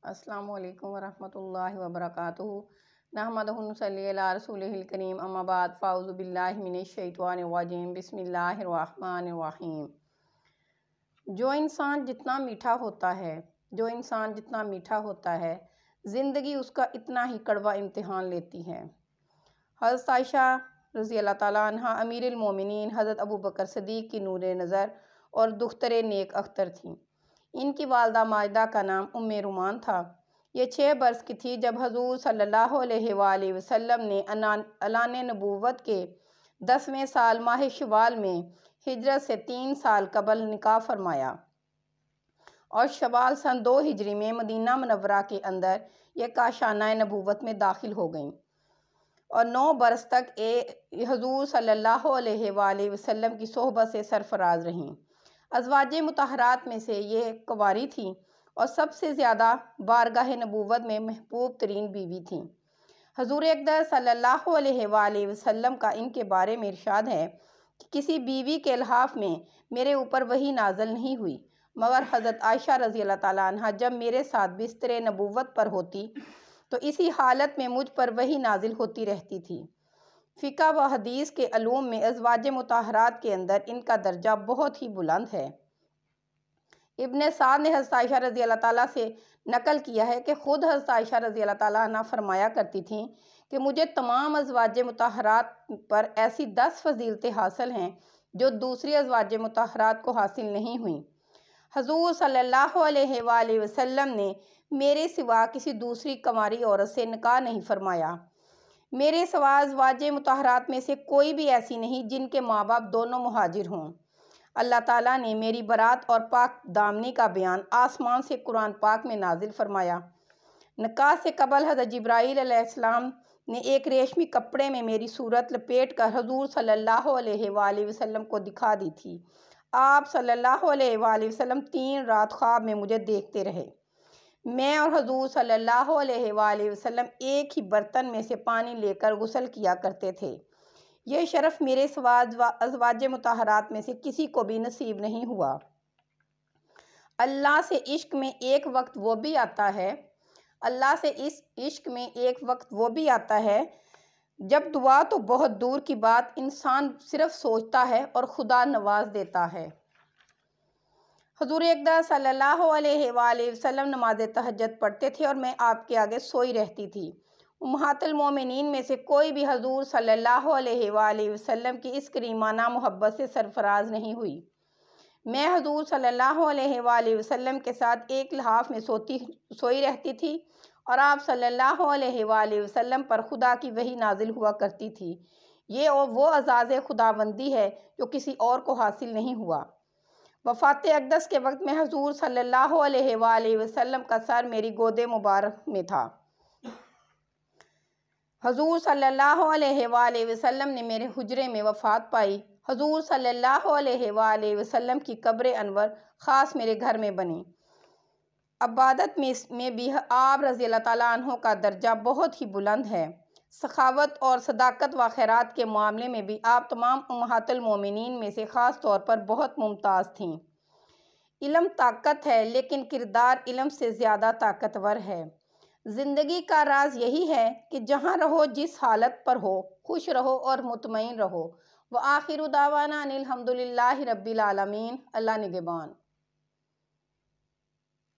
السلام علیکم ورحمۃ اللہ وبرکاتہ۔ نحمدہ و نصلی علی رسولہ الکریم، اما بعد، فاعوذ باللہ من الشیطان الرجیم، بسم اللہ الرحمن الرحیم۔ جو انسان جتنا میٹھا ہوتا ہے زندگی اس کا اتنا ہی کڑوا امتحان لیتی ہے۔ حضرت عائشہ رضی اللہ تعالیٰ عنہ امیر المومنین حضرت ابوبکر صدیق کی نور نظر اور دختر نیک اختر تھیں۔ ان کی والدہ ماجدہ کا نام ام رومان تھا۔ یہ 6 برس کی تھی جب حضور صلی اللہ علیہ وآلہ وسلم نے اعلان نبوت کے 10ویں سال ماہ شوال میں ہجرت سے 3 سال قبل نکاح فرمایا اور شوال سن 2 ہجری میں مدینہ منورہ کے اندر یہ کاشانہ نبوت میں داخل ہو گئیں اور 9 برس تک حضور صلی اللہ علیہ وآلہ وسلم کی صحبت سے سرفراز رہیں۔ ازواج مطہرات میں سے یہ کنواری تھیں اور سب سے زیادہ بارگاہ نبوت میں محبوب ترین بیوی تھیں۔ حضور اقدس صلی اللہ علیہ وآلہ وسلم کا ان کے بارے میں ارشاد ہے کہ کسی بیوی کے الحاف میں میرے اوپر وحی نازل نہیں ہوئی مگر حضرت عائشہ رضی اللہ تعالیٰ عنہ جب میرے ساتھ بستر نبوت پر ہوتی تو اسی حالت میں مجھ پر وحی نازل ہوتی رہتی تھی۔ فقہ و حدیث کے علوم میں ازواج مطہرات کے اندر ان کا درجہ بہت ہی بلند ہے۔ ابن سعد نے حضرت عائشہ رضی اللہ تعالیٰ سے نقل کیا ہے کہ خود حضرت عائشہ رضی اللہ تعالیٰ عنہ فرمایا کرتی تھیں کہ مجھے تمام ازواج مطہرات پر ایسی 10 فضیلتیں حاصل ہیں جو دوسری ازواج مطہرات کو حاصل نہیں ہوئیں۔ حضور صلی اللہ علیہ وآلہ وسلم نے میرے سوا کسی دوسری کنواری عورت سے نکاح نہیں فرمایا۔ میرے سوا ازواج مطہرات میں سے کوئی بھی ایسی نہیں جن کے ماں باپ دونوں مہاجر ہوں۔ اللہ تعالیٰ نے میری برات اور پاک دامنی کا بیان آسمان سے قرآن پاک میں نازل فرمایا۔ نکاح سے قبل حضرت جبرائیل علیہ السلام نے ایک ریشمی کپڑے میں میری صورت لپیٹ کر حضور صلی اللہ علیہ وآلہ وسلم کو دکھا دی تھی۔ آپ صلی اللہ علیہ وآلہ وسلم 3 رات خواب میں مجھے دیکھتے رہے۔ میں اور حضور صلی اللہ علیہ وآلہ وسلم ایک ہی برتن میں سے پانی لے کر غسل کیا کرتے تھے۔ یہ شرف میرے سوا ازواج مطہرات میں سے کسی کو بھی نصیب نہیں ہوا۔ اللہ سے عشق میں ایک وقت وہ بھی آتا ہے جب دعا تو بہت دور کی بات انسان صرف سوچتا ہے اور خدا نواز دیتا ہے۔ حضور اقدس صلی اللہ علیہ وآلہ وسلم نماز تہجد پڑھتے تھے اور میں آپ کے آگے سوئی رہتی تھی۔ امہات المومنین میں سے کوئی بھی حضور صلی اللہ علیہ وآلہ وسلم کی اس کریمانہ محبت سے سرفراز نہیں ہوئی۔ میں حضور صلی اللہ علیہ وآلہ وسلم کے ساتھ ایک لحاف میں سوئی رہتی تھی اور آپ صلی اللہ علیہ وآلہ وسلم پر خدا کی وحی نازل ہوا کرتی تھی۔ یہ وہ اعزاز خداوندی ہے جو کسی اور کو حاصل نہیں ہوا۔ وفات اقدس کے وقت میں حضور صلی اللہ علیہ وآلہ وسلم کا سر میری گود مبارک میں تھا۔ حضور صلی اللہ علیہ وآلہ وسلم نے میرے حجرے میں وفات پائی۔ حضور صلی اللہ علیہ وآلہ وسلم کی قبر انور خاص میرے گھر میں بنی۔ عبادت میں بھی آپ رضی اللہ تعالیٰ عنہ کا درجہ بہت ہی بلند ہے۔ سخاوت اور صداقت و خیرات کے معاملے میں بھی آپ تمام امہات المومنین میں سے خاص طور پر بہت ممتاز تھیں۔ علم طاقت ہے لیکن کردار علم سے زیادہ طاقتور ہے۔ زندگی کا راز یہی ہے کہ جہاں رہو جس حالت پر ہو خوش رہو اور مطمئن رہو۔ وآخر دعوانا ان الحمد للہ رب العالمین۔ اللہ نگہبان۔